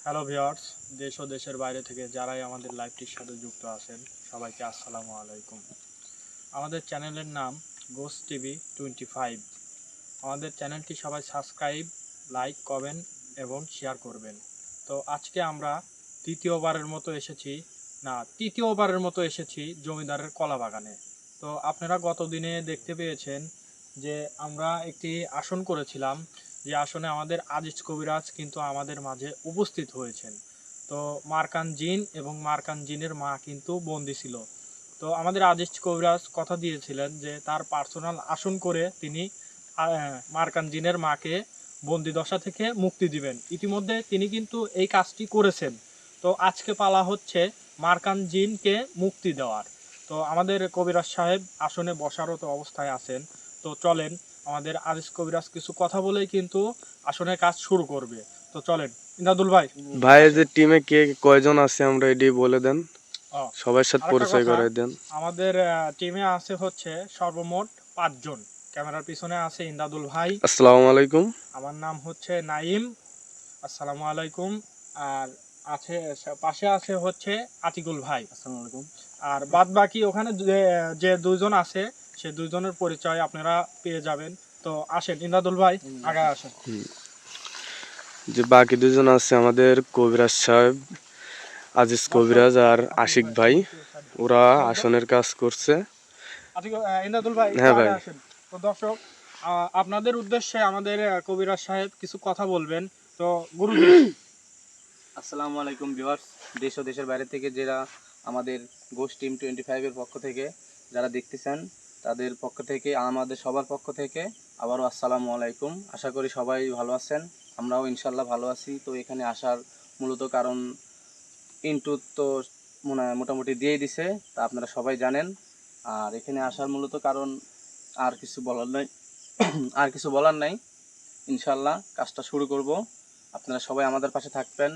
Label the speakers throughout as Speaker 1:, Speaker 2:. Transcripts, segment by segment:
Speaker 1: Hello viewers, দেশ ও দেশের বাইরে থেকে যারাই আমাদের লাইভটির সাথে যুক্ত আছেন সবাইকে আসসালামু আলাইকুম। আমাদের চ্যানেলের নাম গোস্ট টিভি 25। আমাদের চ্যানেলটি সবাই সাবস্ক্রাইব, লাইক, কমেন্ট এবং শেয়ার করবেন। তো আজকে আমরা তৃতীয়বারের মতো এসেছি জমিদারের কলা বাগানে। তো আপনারা গত দিনে দেখতে পেয়েছেন যে আমরা একটি আসন করেছিলাম, যে আসনে আমাদের আজিজ কবিরাজ কিন্তু আমাদের মাঝে উপস্থিত হয়েছেন। তো মারকান জিন এবং মারকান জিনের মা কিন্তু বন্দি ছিল। তো আমাদের আজিজ কবিরাজ কথা দিয়েছিলেন যে তার পার্সোনাল আসন করে তিনি মারকান জিনের মাকে বন্দি দশা থেকে মুক্তি দিবেন। ইতিমধ্যে তিনি কিন্তু এই কাজটি করেছেন। তো আজকে পালা হচ্ছে মারকান জিনকে মুক্তি দেওয়ার। তো আমাদের কবিরাজ সাহেব আসনে বসারত অবস্থায় আছেন। তো চলেন, আমাদের আজিজ কবিরাজ কিছু কথা বলেই কিন্তু আসনের কাজ শুরু করবে। তো চলেন ইনাদুল ভাই।
Speaker 2: ভাই যে টিমে কে কয়জন আছে আমরা এটি বলে দেন,
Speaker 1: ও,
Speaker 2: সবার সাথে
Speaker 1: আরেকটা
Speaker 2: পরিচয়
Speaker 1: কথা,
Speaker 2: করে দেন।
Speaker 1: আমাদের টিমে আছে হচ্ছে সর্বমোট 5 জন। ক্যামেরার পিছনে আছে ইন্দাদুল ভাই,
Speaker 2: আসসালামু আলাইকুম।
Speaker 1: আমার নাম হচ্ছে নাইম, আসসালামু আলাইকুম। আর আছে পাশে আছে হচ্ছে আতিকুল ভাই, আসসালামু আলাইকুম। আর বাদ বাকি ওখানে যে দুইজন আছে সে দুইজনের পরিচয় আপনারা পেয়ে যাবেন। তো আসেন ইন্দাদুল ভাই, আগে আসেন।
Speaker 2: যে বাকি দুজন আছে আমাদের কবিরাজ সাহেব, আজিজ কবিরাজ আর আশিক ভাই, ওরা আসনের কাজ করছে।
Speaker 1: ইন্দাদুল ভাই একটু
Speaker 2: হ্যাঁ
Speaker 1: আগে
Speaker 2: ভাই।
Speaker 1: আসেন। তো দর্শক, আপনাদের উদ্দেশ্যে আমাদের কবিরাজ সাহেব কিছু কথা বলবেন। তো গুরুজি।
Speaker 3: আসসালামু আলাইকুম ভিউয়ার্স, দেশ ও দেশের বাইরে থেকে যারা আমাদের গোস্ট টিম 25 এর পক্ষ থেকে যারা দেখতেছেন, তাদের পক্ষ থেকে আমাদের সবার পক্ষ থেকে আবারও আসসালামু আলাইকুম। আশা করি সবাই ভালো আছেন, আমরাও ইনশাল্লাহ ভালো আছি। তো এখানে আসার মূলত কারণ ইন্টু তো মোটামুটি দিয়েই দিছে, তা আপনারা সবাই জানেন। আর এখানে আসার মূলত কারণ আর কিছু বলার নাই আর কিছু বলার নাই। ইনশাল্লাহ কাজটা শুরু করব, আপনারা সবাই আমাদের পাশে থাকবেন,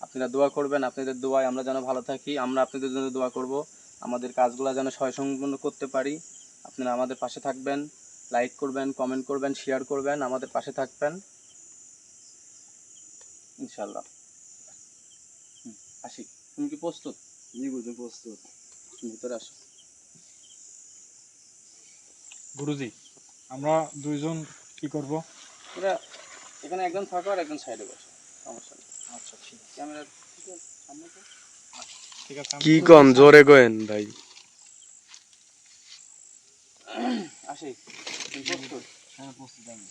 Speaker 3: আপনারা দোয়া করবেন। আপনাদের দোয়ায় আমরা যেন ভালো থাকি, আমরা আপনাদের জন্য দোয়া করব, আমাদের কাজগুলো যেন সম্পূর্ণ করতে পারি। আপনারা আমাদের পাশে থাকবেন, লাইক করবেন, কমেন্ট করবেন, শেয়ার করবেন, আমাদের পাশে থাকবেন ইনশাল্লাহ। আসি, তুমি কি প্রস্তুত? জি বুঝে প্রস্তুত, ভিতরে আসো।
Speaker 1: গুরুজি, আমরা দুইজন কি করব?
Speaker 3: এরা এখানে একজন থাকো আর একজন সাইডে বসো, সমস্যা নেই।
Speaker 1: আচ্ছা ঠিক আছে,
Speaker 3: ক্যামেরা সামনে তো।
Speaker 1: ঠিক আছে।
Speaker 2: কি কন জোরে কয়েন ভাই।
Speaker 3: আসি, তুমি প্রস্তুত?
Speaker 1: হ্যাঁ প্রস্তুত আমি।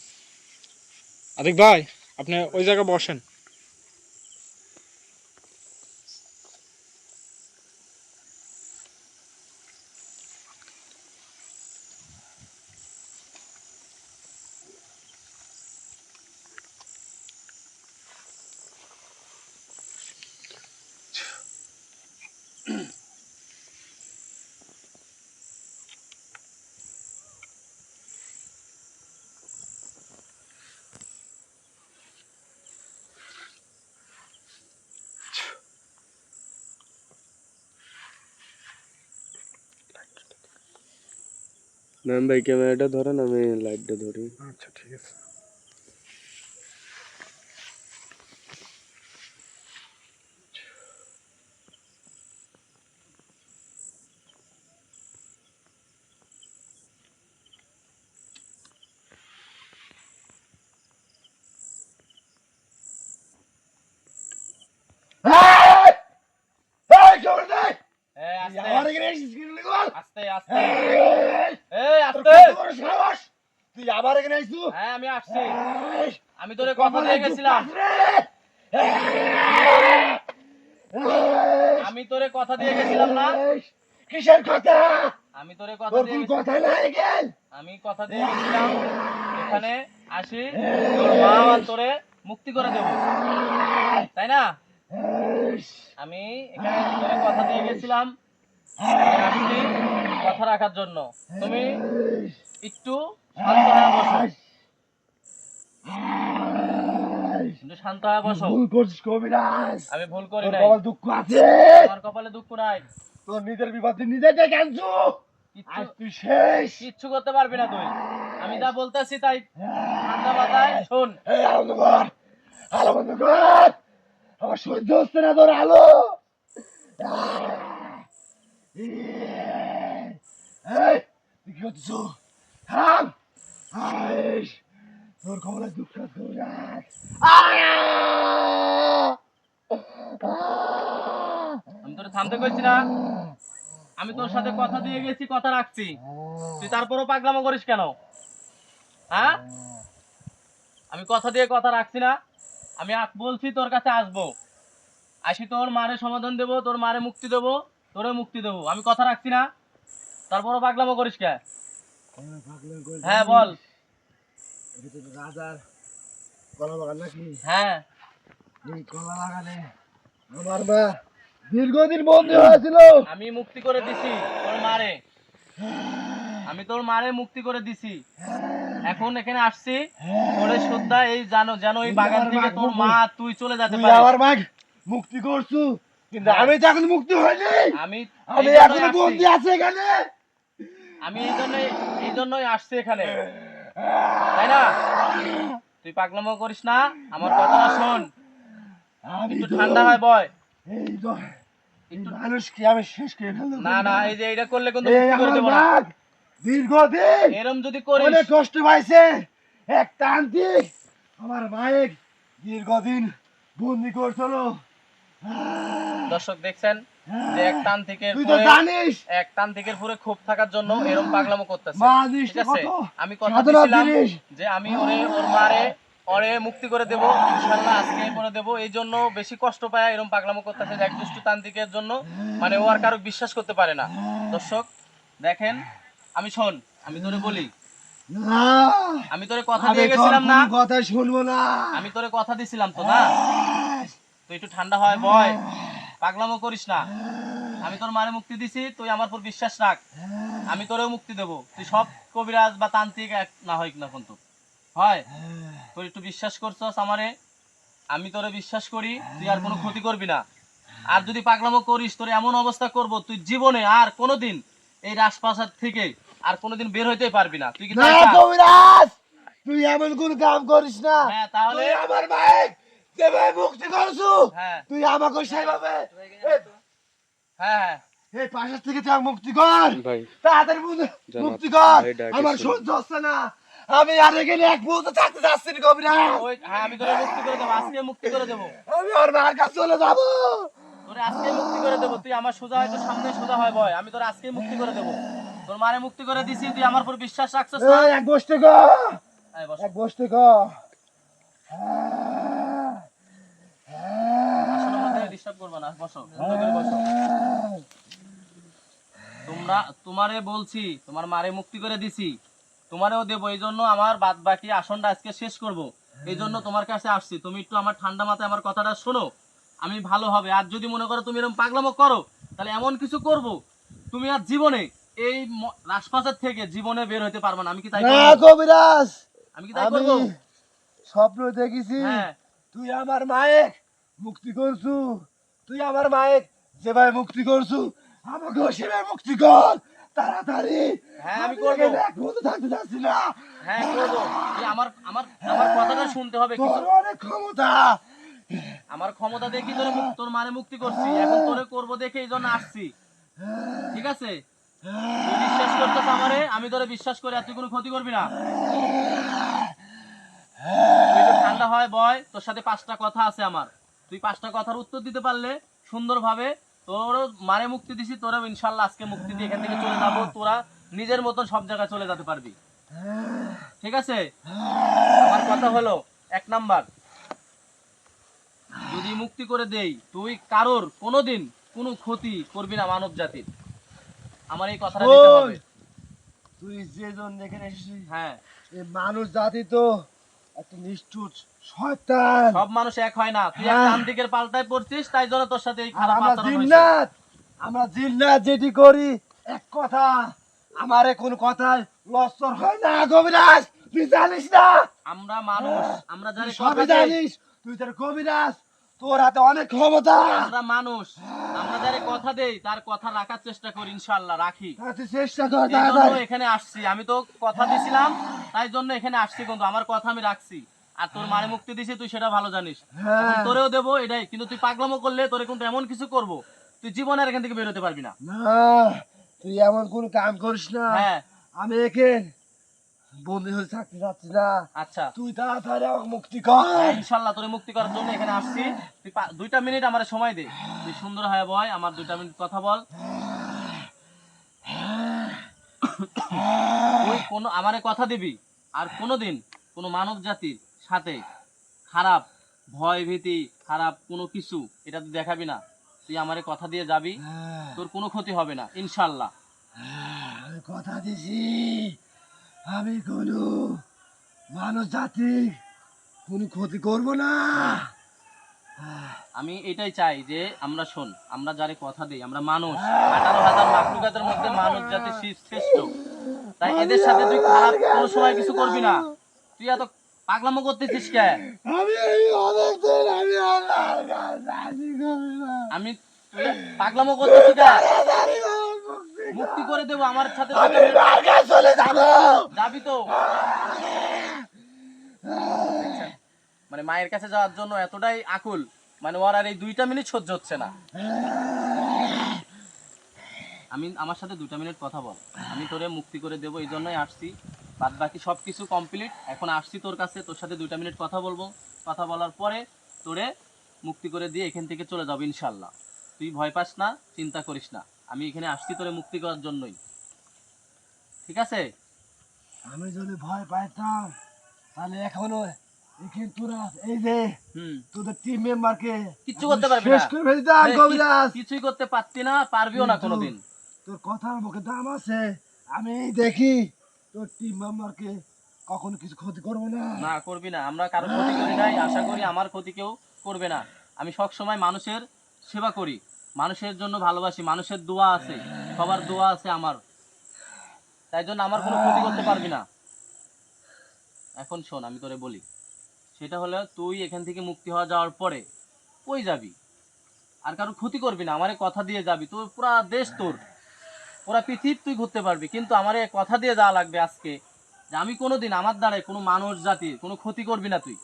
Speaker 1: আতিক ভাই, আপনি ওই জায়গায় বসেন।
Speaker 2: ম্যাম ভাই ক্যামেরাটা ধরেন, আমি লাইটটা ধরি।
Speaker 1: আচ্ছা ঠিক আছে।
Speaker 3: আস্তে আস্তে, এই আস্তে।
Speaker 4: তুই আবার এখানে আইছু?
Speaker 3: হ্যাঁ আমি আসছি, আমি তোরে কথা দিয়ে গেছিলাম, আমি তোরে কথা দিয়ে গেছিলাম না?
Speaker 4: কিসের কথা?
Speaker 3: আমি তোরে কথা
Speaker 4: তোর
Speaker 3: দিয়ে
Speaker 4: কোন কথা নাই গেল?
Speaker 3: আমি কথা দিয়ে গেছিলাম এখানে আসি তোর মা আর তোরে মুক্তি করে দেব, তাই না? আমি এখানে তোরে কথা দিয়ে গেছিলাম, আমি আসছি কথা রাখার জন্য। তুমি একটু শান্ত হয়ে বসো, একটু শান্ত হয়ে বসো।
Speaker 4: ভুল করছিস কবিরাজ।
Speaker 3: আমি ভুল করি
Speaker 4: তোর
Speaker 3: নাই,
Speaker 4: বাবার দুঃখ আছে।
Speaker 3: আমার কপালে দুঃখ নাই।
Speaker 4: তোর নিজের বিপদে নিজে ডেকে আনছু। আজ তুই শেষ।
Speaker 3: কিচ্ছু করতে পারবি না তুই, আমি যা বলতেছি তাই ঠান্ডা মাথায় শোন।
Speaker 4: এই আলো বন্ধ কর, আলো বন্ধ কর। আমার সহ্য হচ্ছে না তোর আলো। এই, তুই কি করছিস? থাম। আইস, তোর কমলা দুঃখ কবিরাজ।
Speaker 3: আমি তোরে থামতে কইছি না? আমি তোর সাথে কথা দিয়ে গেছি, কথা রাখছি, তুই তারপরও পাগলামো করিস কেন? হ্যাঁ, আমি কথা দিয়ে কথা রাখছি না? আমি বলছি তোর কাছে আসবো, আসি তোর মারে সমাধান দেবো, তোর মারে মুক্তি দেবো, তোরে মুক্তি দেবো। আমি কথা রাখছি না? তারপরও পাগলামো করিস কে? হ্যাঁ বল।
Speaker 4: এটা তো রাজার কলা বাগান নাকি?
Speaker 3: হ্যাঁ,
Speaker 4: এই কলা বাগানে আমার মা দীর্ঘদিন বন্দী হয়েছিল।
Speaker 3: আমি মুক্তি করে দিছি তোর মারে, আমি তোর মারে মুক্তি করে দিছি। এখন এখানে আসছি তোরে শ্রদ্ধা এই জানো যেন এই বাগান থেকে তোর মা তুই চলে যেতে
Speaker 4: তুই
Speaker 3: পারিস।
Speaker 4: আমার মা মুক্তি করছু, কিন্তু আমি তো এখন মুক্তি হইনি।
Speaker 3: আমি
Speaker 4: আমি
Speaker 3: এই জন্যই
Speaker 4: এখনো
Speaker 3: আসছি।
Speaker 4: বন্দী আছি এখানে।
Speaker 3: আমি এই জন্যই আসছি এখানে, তাই না? তুই পাগলামো করিস না, আমার কথাটা শোন।
Speaker 4: আমি
Speaker 3: একটু
Speaker 4: তো
Speaker 3: ঠান্ডা হয় বয়।
Speaker 4: এই তো এই মানুষকে আমি শেষ করে ফেলবো।
Speaker 3: না না, এই যে এইটা করলে কিন্তু
Speaker 4: এই
Speaker 3: মুক্তি করে
Speaker 4: আমার
Speaker 3: দেবো না।
Speaker 4: মা দীর্ঘদিন
Speaker 3: এরম যদি করিস,
Speaker 4: অনেক কষ্ট পাইছে। এক তান্ত্রিক আমার মায়ের দীর্ঘদিন বন্দি করছিল।
Speaker 3: দর্শক দেখছেন যে এক তান্ত্রিকের
Speaker 4: তুই তো
Speaker 3: পুরে
Speaker 4: জানিস
Speaker 3: ক্ষোভ থাকার জন্য এরম পাগলামো করতেছে।
Speaker 4: মা
Speaker 3: ঠিক
Speaker 4: জিনিসটা
Speaker 3: আছে,
Speaker 4: কত
Speaker 3: আমি কথা
Speaker 4: সাধনার
Speaker 3: দিয়েছিলাম
Speaker 4: জিনিস।
Speaker 3: যে আমি ওর মারে মুক্তি করে দেব, ইনশাআল্লাহ আজকে করে দেব। এই জন্য বেশি কষ্ট পায় এরকম পাগলামো করতেছে এক দুষ্টু তান্ত্রিকের জন্য, মানে ও আর কারো বিশ্বাস করতে পারে না। দর্শক দেখেন, আমি শোন, আমি তোরে বলি,
Speaker 4: না,
Speaker 3: আমি তোরে কথা
Speaker 4: আমি
Speaker 3: দিয়ে
Speaker 4: তোর
Speaker 3: গেছিলাম না?
Speaker 4: কোনো কথা শুনবো না।
Speaker 3: আমি তোরে কথা দিছিলাম তো না? তুই একটু ঠান্ডা হয় বয়, পাগলামো করিস না। আমি তোর মারে মুক্তি দিছি, তুই আমার উপর বিশ্বাস রাখ, আমি তোরেও মুক্তি দেবো। তুই সব কবিরাজ বা তান্ত্রিক এক না হয় না কিন্তু হয়, তোর একটু বিশ্বাস করছস আমারে, আমি তোরে বিশ্বাস করি, তুই আর কোনো ক্ষতি করবি না। আর যদি পাগলামো করিস তোর এমন অবস্থা করব, তুই জীবনে আর কোনোদিন এই রাজপ্রাসাদ থেকে আর কোনোদিন বের হইতেই পারবি না। তুই কি
Speaker 4: না
Speaker 3: তাই চাস?
Speaker 4: কবিরাজ, তুই এমন কোন কাম করিস না।
Speaker 3: হ্যাঁ, তাহলে
Speaker 4: তুই আমার মায়ের যেভাবে মুক্তি করছু,
Speaker 3: হ্যাঁ
Speaker 4: তুই আমাকে সেভাবে
Speaker 3: হ্যাঁ
Speaker 4: এই পাশের থেকে তুই আমাকে মুক্তি কর।
Speaker 2: ভাই
Speaker 4: তাড়াতাড়ি
Speaker 2: জানাব,
Speaker 4: মুক্তি কর।
Speaker 2: ভাই ডাকে
Speaker 4: আমার
Speaker 2: শুনুন।
Speaker 4: সহ্য হচ্ছে না। আমি আর এখানে এক মুহূর্ত থাকতে চাচ্ছি না কবিরাজ।
Speaker 3: হ্যাঁ, আমি তোরে মুক্তি করে দেবো, আজকে মুক্তি করে দেবো,
Speaker 4: আমি আর মার কাছে চলে যাবো।
Speaker 3: তোরে আজকে মুক্তি করে দেবো। তুই আমার সোজা হয়তো সামনে সোজা হয় বয়, আমি তোরে আজকে মুক্তি করে দেবো। তোর মারে মুক্তি করে দিছি, তুই আমার উপর বিশ্বাস রাখছস না?
Speaker 4: এই এক বসতে কর,
Speaker 3: এই বস,
Speaker 4: এক বসতে কর।
Speaker 3: আসনের মধ্যে ডিস্টার্ব করবে না, বসো, সুন্দর করে বসো। তোমারে বলছি, তোমার মারে মুক্তি করে দিছি, তোমারেও দেবো। এই জন্য আমার বাদ বাকি আসনটা আজকে শেষ করব, এই জন্য তোমার কাছে আসছি। তুমি একটু আমার ঠান্ডা মাথায় আমার কথাটা শোনো, আমি ভালো হবে। আর যদি মনে করো তুমি এরকম পাগলামো করো, তাহলে এমন কিছু করব, তুমি আর জীবনে এই রাজপ্রাসাদ থেকে জীবনে বের হতে পারবে না। আমি কি তাই
Speaker 4: না
Speaker 3: করবো?
Speaker 4: কবিরাজ,
Speaker 3: আমি কি তাই
Speaker 4: আমি
Speaker 3: করবো?
Speaker 4: স্বপ্ন দেখেছি
Speaker 3: হ্যাঁ,
Speaker 4: তুই আমার মায়ের মুক্তি করছু। তুই আমার মায়ের যেভাবে মুক্তি করছু, আমাকে সেভাবে মুক্তি কর তাড়াতাড়ি।
Speaker 3: হ্যাঁ, আমি করবো।
Speaker 4: এখানে এক মুহূর্ত থাকতে চাচ্ছি না।
Speaker 3: হ্যাঁ করবো। তুই আমার আমার আমার কথাটা শুনতে হবে।
Speaker 4: তোর
Speaker 3: কিছু
Speaker 4: অনেক ক্ষমতা।
Speaker 3: আমার ক্ষমতা দেখি তোর মারে মুক্তি করছি, এখন তোরে করবো দেখে এই জন্য আসছি। ঠিক আছে, তুই বিশ্বাস করতেছ আমারে, আমি তোরে বিশ্বাস করি, আর তুই কোনো ক্ষতি করবি না। তুই একটু ঠান্ডা হয় বয়, তোর সাথে 5টা কথা আছে আমার। তুই 5টা কথার উত্তর দিতে পারলে সুন্দরভাবে তোর মারে মুক্তি দিছি, তোরা ইনশাল্লাহ আজকে মুক্তি দিয়ে এখান থেকে চলে যাবো। তোরা নিজের মতন সব জায়গায় চলে যেতে পারবি। ঠিক আছে, আমার কথা হলো 1 নাম্বার, যদি মুক্তি করে দেই তুই কারোর কোনোদিন কোনো ক্ষতি করবি না মানব জাতির। আমার এই কথাটা দিতে হবে।
Speaker 4: তুই যে জন এখানে এসেছিস,
Speaker 3: হ্যাঁ,
Speaker 4: এই মানুষ জাতি তো একটা নিষ্ঠুর শয়তান।
Speaker 3: সব মানুষ এক হয় না, তুই এক
Speaker 4: হ্যাঁ।
Speaker 3: তান্ত্রিকের পাল্টায় পড়ছিস, তাই জন্য তোর সাথে এই
Speaker 4: আর
Speaker 3: খারাপ
Speaker 4: আমরা
Speaker 3: আচরণ হয়েছে।
Speaker 4: জিন্নাত, আমরা জিন্নাত যেটি করি এক কথা, আমারে কোন কথায় লস্কর হয় না কবিরাজ, তুই জানিস না।
Speaker 3: আমরা মানুষ, আমরা
Speaker 4: তুই
Speaker 3: যারা
Speaker 4: সবই
Speaker 3: কথা দেই,
Speaker 4: জানিস, তুই তোর কবিরাজ, তোর হাতে অনেক ক্ষমতা।
Speaker 3: আমরা মানুষ, আমরা যারা কথা দেই তার কথা রাখার চেষ্টা করি, ইনশাআল্লাহ রাখি।
Speaker 4: তুই চেষ্টা কর
Speaker 3: এই জন্য
Speaker 4: তাড়াতাড়ি।
Speaker 3: এখানে আসছি, আমি তো কথা দিছিলাম, তাই জন্য এখানে আসছি। কিন্তু আমার কথা আমি রাখছি, আর তোর মারে মুক্তি দিছি তুই সেটা ভালো জানিস।
Speaker 4: হ্যাঁ।
Speaker 3: এখন তোরেও দেবো এটাই, কিন্তু তুই পাগলামো করলে তোরে কিন্তু এমন কিছু করব তুই জীবনে আর এখান থেকে বেরোতে পারবি না।
Speaker 4: না তুই এমন কোন কাম করিস না।
Speaker 3: হ্যাঁ
Speaker 4: আমি একে বন্দি হয়ে থাকতে চাচ্ছি না।
Speaker 3: আচ্ছা
Speaker 4: তুই তাড়াতাড়ি আমাকে মুক্তি কর।
Speaker 3: হ্যাঁ, ইনশাল্লাহ তোরে মুক্তি করার জন্য এখানে আসছি। তুই 2টা মিনিট আমার সময় দে, তুই সুন্দর হয়ে বয়, আমার 2টা মিনিট কথা বল। তুই কোনো আমারে কথা দিবি আর কোনোদিন কোনো মানব জাতির সাথে খারাপ ভয় ভীতি খারাপ কোনো কিছু এটা তুই দেখাবি না। তুই আমারে কথা দিয়ে যাবি, তোর কোনো ক্ষতি হবে না ইনশাল্লাহ।
Speaker 4: আমি কথা দিছি আমি কোনো মানুষ জাতি কোনো ক্ষতি করব না।
Speaker 3: আমি এটাই চাই যে আমরা শোন, আমরা যারে কথা দিই আমরা মানুষ, 18,000 মাখলুকাতের মধ্যে মানব জাতি শ্রেষ্ঠ, তাই এদের সাথে তুই খারাপ কোনো সময় কিছু করবি না। তুই এত পাগলামো করতেছিস কে?
Speaker 4: আমি এই অনেক দিন আমি আল্লাহর কাছে রাজি করি না।
Speaker 3: আমি তুই পাগলামো করতেছিস কে?
Speaker 4: তাড়াতাড়ি আমাকে মুক্তি কর।
Speaker 3: মুক্তি করে দেবো আমার সাথে
Speaker 4: আমি মার কাছে চলে যাবো।
Speaker 3: যাবি তো? মানে মায়ের কাছে যাওয়ার জন্য এতটাই আকুল, মানে ওর আর এই 2টা মিনিট সহ্য হচ্ছে না। আমি আমার সাথে 2টা মিনিট কথা বল, আমি তোরে মুক্তি করে দেবো, এই জন্যই আসছি। বাদ বাকি সব কিছু কমপ্লিট, এখন আসছি তোর কাছে, তোর সাথে 2টা মিনিট কথা বলবো। কথা বলার পরে তোরে মুক্তি করে দিয়ে এখান থেকে চলে যাবো ইনশাল্লাহ। তুই ভয় পাস না, চিন্তা করিস না, আমি এখানে আসছি তোরে মুক্তি করার জন্যই, ঠিক আছে?
Speaker 4: আমি যদি ভয় পাইতাম তাহলে এখনো এখানে তোরা এই যে তোদের টিম মেম্বারকে
Speaker 3: কিচ্ছু করতে পারবি
Speaker 4: শেষ
Speaker 3: না।
Speaker 4: করে ফেলে দিতাম কবিরাজ।
Speaker 3: কিছুই করতে পারতি না, পারবিও না কোনোদিন।
Speaker 4: তোর কথার মুখে দাম আছে। আমি দেখি তোর টিম মেম্বারকে কখনো কিছু ক্ষতি করবো না।
Speaker 3: না করবি না, আমরা কারো ক্ষতি করি নাই, আশা করি আমার ক্ষতি কেউ করবে না। আমি সব সময় মানুষের সেবা করি, মানুষের জন্য ভালোবাসি, মানুষের দোয়া আছে, সবার দোয়া আছে আমার, তাই জন্য আমার কোনো ক্ষতি করতে পারবি না। এখন শোন আমি তোরে বলি, সেটা হলো তুই এখান থেকে মুক্তি হওয়া যাওয়ার পরে কই যাবি, আর কারো ক্ষতি করবি না, আমারে কথা দিয়ে যাবি। তোর পুরা দেশ তোর, পুরা পৃথিবী তুই ঘুরতে পারবি, কিন্তু আমারে কথা দিয়ে যাওয়া লাগবে আজকে যে আমি কোনোদিন আমার দ্বারাই কোনো মানুষ জাতির কোনো ক্ষতি করবি না। তুই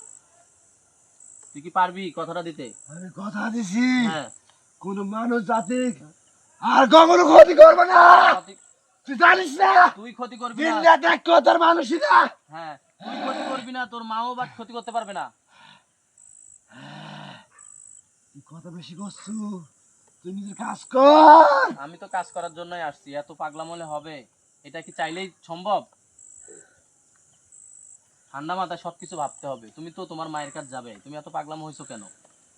Speaker 3: তুই কি পারবি কথাটা দিতে?
Speaker 4: আমি কথা দিছি
Speaker 3: হ্যাঁ
Speaker 4: কোন মানুষ জাতি আর কখনো ক্ষতি করবো না। তুই জানিস না
Speaker 3: তুই ক্ষতি করবি
Speaker 4: দিন
Speaker 3: না।
Speaker 4: রাত এক কথার মানুষই না।
Speaker 3: হ্যাঁ তুই ক্ষতি করবি না, তোর মাও বা ক্ষতি করতে পারবে না।
Speaker 4: তুই কথা বেশি করছু, তুই নিজের কাজ কর।
Speaker 3: আমি তো কাজ করার জন্যই আসছি, এত পাগলাম হলে হবে? এটা কি চাইলেই সম্ভব? ঠান্ডা মাথায় সবকিছু ভাবতে হবে। তুমি তো তোমার মায়ের কাছে যাবে, তুমি এত পাগলাম হইছো কেন?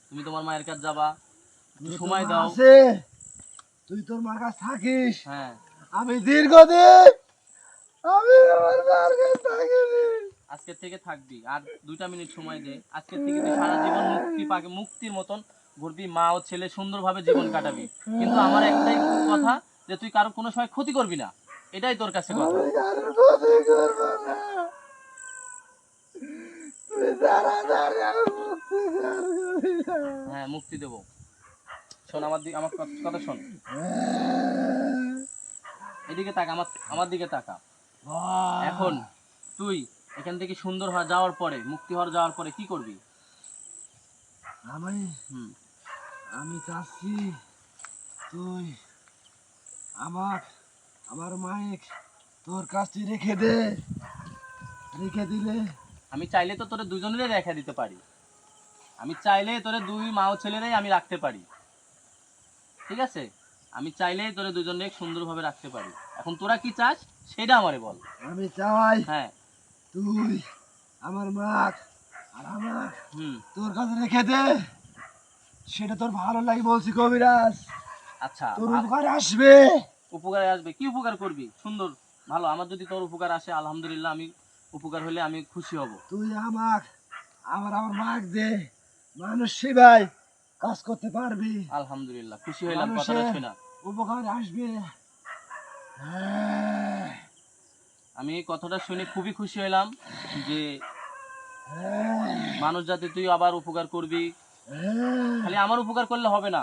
Speaker 3: তুমি তোমার মায়ের কাছে যাবা, তুমি
Speaker 4: তোর
Speaker 3: সময়
Speaker 4: মা
Speaker 3: দাও।
Speaker 4: আছে, তুই তোর মার কাছে থাকিস।
Speaker 3: হ্যাঁ
Speaker 4: আমি দীর্ঘদিন আমি আমার মার কাছে থাকিনি।
Speaker 3: আজকের থেকে থাকবি, আর 2টা মিনিট সময় দে। আজকের থেকে তুই সারা জীবন মুক্তি পাকে মুক্তির মতন ঘুরবি, মা ও ছেলে সুন্দরভাবে জীবন কাটাবি। কিন্তু আমার একটাই কথা, যে তুই কারো কোনো সময় ক্ষতি করবি না, এটাই তোর কাছে কথা।
Speaker 4: আমি কারোর ক্ষতি করবো না। তুই তাড়াতাড়ি আমার মুক্তি কর কবিরাজ।
Speaker 3: হ্যাঁ মুক্তি দেবো। শোন আমার দিকে, আমার কথা শোন, এদিকে তাকা, আমার আমার দিকে তাকা। এখন তুই এখান থেকে সুন্দর হওয়া যাওয়ার পরে, মুক্তি হওয়ার যাওয়ার পরে কি করবি?
Speaker 4: আমি
Speaker 3: হুম
Speaker 4: আমি চাচ্ছি তুই আমার আমার মাইক তোর কাছে রেখে দে। রেখে দিলে
Speaker 3: আমি চাইলে তো তোরে দুজনেরই রেখে দিতে পারি, আমি চাইলে তোরে 2 মা ও ছেলেরাই আমি রাখতে পারি, ঠিক আছে? আমি চাইলেই তোরে দুজনে সুন্দরভাবে রাখতে পারি। এখন তোরা কি চাস সেটা আমারে বল।
Speaker 4: আমি চাই
Speaker 3: হ্যাঁ
Speaker 4: তুই আমার মাক আর আমার
Speaker 3: হুম
Speaker 4: তোর কাছে রেখে দে। সেটা তোর ভালো লাগে বলছি কবিরাজ।
Speaker 3: আচ্ছা
Speaker 4: তোর উপকারে আসবে।
Speaker 3: উপকারে আসবে, কি উপকার করবি? সুন্দর ভালো, আমার যদি তোর উপকার আসে আলহামদুলিল্লাহ, আমি উপকার হলে আমি খুশি হব।
Speaker 4: তুই আমার আমার মাক দে, মানুষ সেবাই কাজ করতে পারবি।
Speaker 3: আলহামদুলিল্লাহ খুশি হইলাম কথাটা
Speaker 4: মানুষের
Speaker 3: শুনে।
Speaker 4: উপকারে আসবে। হ্যাঁ,
Speaker 3: আমি এই কথাটা শুনে খুবই খুশি হইলাম যে
Speaker 4: হ্যাঁ,
Speaker 3: মানুষ যাতে তুই আবার উপকার করবি।
Speaker 4: হ্যাঁ।
Speaker 3: খালি আমার উপকার করলে হবে না,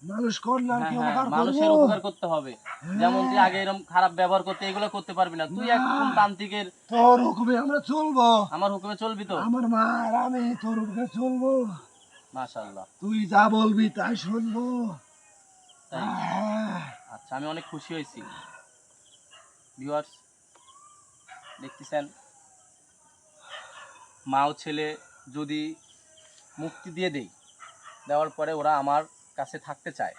Speaker 4: মানুষ কল্যাণ
Speaker 3: হ্যাঁ
Speaker 4: কি
Speaker 3: হ্যাঁ,
Speaker 4: উপকার
Speaker 3: মানুষের
Speaker 4: করবো?
Speaker 3: উপকার করতে হবে। যেমন তুই আগে এরকম খারাপ ব্যবহার করতে, এগুলো করতে পারবি না। তুই একদম তান্ত্রিকের,
Speaker 4: তোর হুকুমে আমরা চলবো।
Speaker 3: আমার হুকুমে চলবি তো?
Speaker 4: আমার মা আর আমি তোর হুকুমে চলবো।
Speaker 3: মাশাআল্লাহ।
Speaker 4: তুই যা বলবি তাই শুনবো।
Speaker 3: তাই?
Speaker 4: হ্যাঁ।
Speaker 3: আচ্ছা, আমি অনেক খুশি হয়েছি। ভিউয়ার্স দেখতেছেন, মা ও ছেলে যদি মুক্তি দিয়ে দেই, দেওয়ার পরে ওরা আমার কাছে থাকতে চায়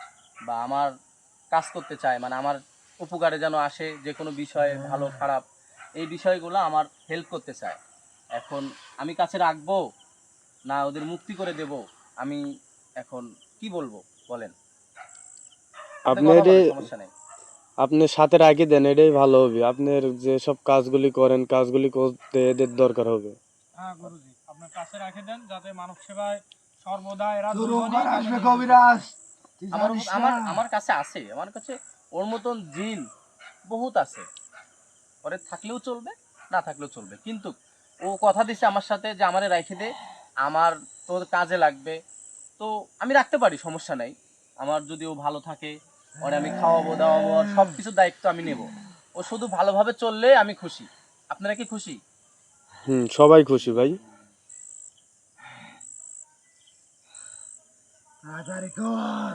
Speaker 3: বা আমার কাজ করতে চায়, মানে আমার উপকারে যেন আসে, যে কোনো বিষয়ে ভালো খারাপ এই বিষয়গুলো আমার হেল্প করতে চায়। এখন আমি কাছে রাখবো না ওদের মুক্তি করে দেব, আমি এখন কি বলবো বলেন? আপনি
Speaker 2: আপনি
Speaker 3: কথা
Speaker 2: এটাই,
Speaker 3: বলেন, সমস্যা নেই।
Speaker 2: আপনি সাথে রাখি দেন, এটাই ভালো হবে। আপনার যে সব কাজগুলি করেন, কাজগুলি করতে এদের দরকার হবে।
Speaker 1: হ্যাঁ গুরুজি, আপনার কাছে রাখে দেন যাতে মানব সেবায় সর্বদা এরা
Speaker 4: তোর
Speaker 1: দুজনেই
Speaker 4: উপকার
Speaker 1: যেন
Speaker 4: আসবে
Speaker 1: নিয়োজিত
Speaker 4: কবিরাজ।
Speaker 1: থাকে।
Speaker 4: তুই
Speaker 3: আমার
Speaker 4: জানিস
Speaker 3: আমার
Speaker 4: না?
Speaker 3: আমার কাছে আছে, আমার কাছে ওর মতন জিন বহুত আছে। ওরে থাকলেও চলবে, না থাকলেও চলবে, কিন্তু ও কথা দিছে আমার সাথে যে আমারে রাখে দে, আমার তোর কাজে লাগবে। তো আমি রাখতে পারি, সমস্যা নাই। আমার যদি ও ভালো থাকে, ওরে আমি খাওয়াবো দাওয়াবো, সব কিছুর দায়িত্ব আমি নেব। ও শুধু ভালোভাবে চললে আমি খুশি। আপনারা কি খুশি?
Speaker 2: সবাই খুশি ভাই।
Speaker 4: তাড়াতাড়ি কর,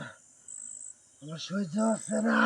Speaker 4: আমার সহ্য হচ্ছে না।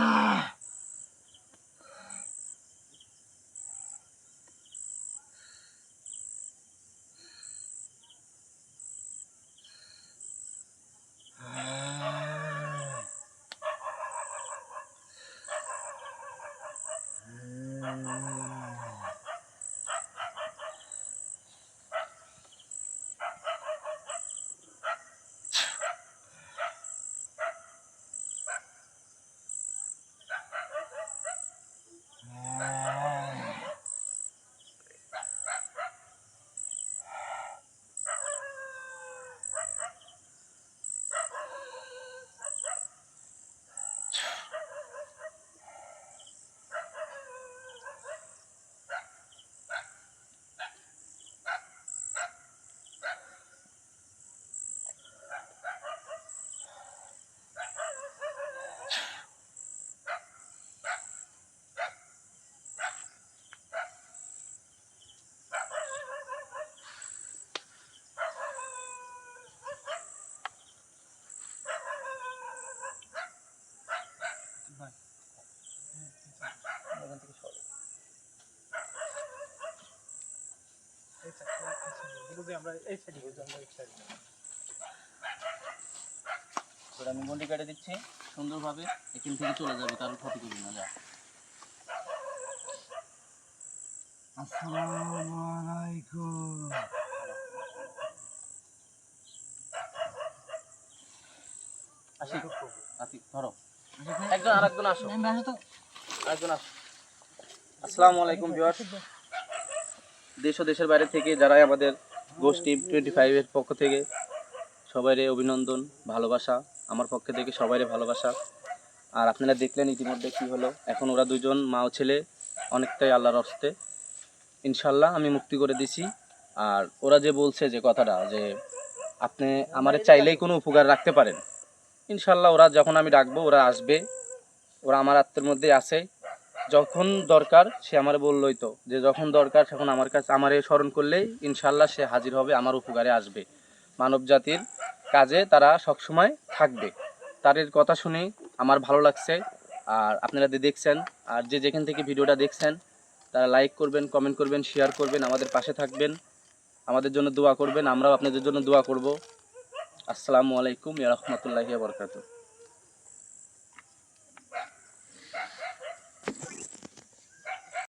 Speaker 1: গুরুজি আমরা এই সাইডে গুরুজি, আমরা এই সাইডে।
Speaker 3: তোর আমি গন্ডি কেটে দিচ্ছি সুন্দরভাবে, এখান থেকে চলে যাবে, কারোর ক্ষতি করবি না। যা।
Speaker 4: আসসালামু আলাইকুম।
Speaker 3: আসি, আসি, ধরো। একজন আরেকজন আসো, আরেকজন আসো। আসসালামু আলাইকুম ভিউয়ার্স, দেশ ও দেশের বাইরে থেকে যারা আমাদের গোষ্ঠী 25 এর পক্ষ থেকে সবাইরে অভিনন্দন, ভালোবাসা। আমার পক্ষ থেকে সবাইরে ভালোবাসা। আর আপনারা দেখলেন ইতিমধ্যে কি হলো। এখন ওরা দুজন মা ও ছেলে অনেকটাই আল্লাহর হস্তে, ইনশাল্লাহ আমি মুক্তি করে দিছি। আর ওরা যে বলছে যে কথাটা, যে আপনি আমারে চাইলেই কোনো উপকার রাখতে পারেন, ইনশাল্লাহ ওরা যখন আমি ডাকবো ওরা আসবে। ওরা আমার আত্মার মধ্যে আছে। যখন দরকার সে আমারে বললোই তো, যে যখন দরকার তখন আমার কাছে আমারে স্মরণ করলেই ইনশাল্লাহ সে হাজির হবে, আমার উপকারে আসবে। মানব জাতির কাজে তারা সবসময় থাকবে। তাদের কথা শুনে আমার ভালো লাগছে। আর আপনারা যে দেখছেন, আর যে যেখান থেকে ভিডিওটা দেখছেন, তারা লাইক করবেন, কমেন্ট করবেন, শেয়ার করবেন, আমাদের পাশে থাকবেন, আমাদের জন্য দোয়া করবেন, আমরাও আপনাদের জন্য দোয়া করব। আসসালামু আলাইকুম ওয়া রাহমাতুল্লাহি ওয়া বারাকাতুহু।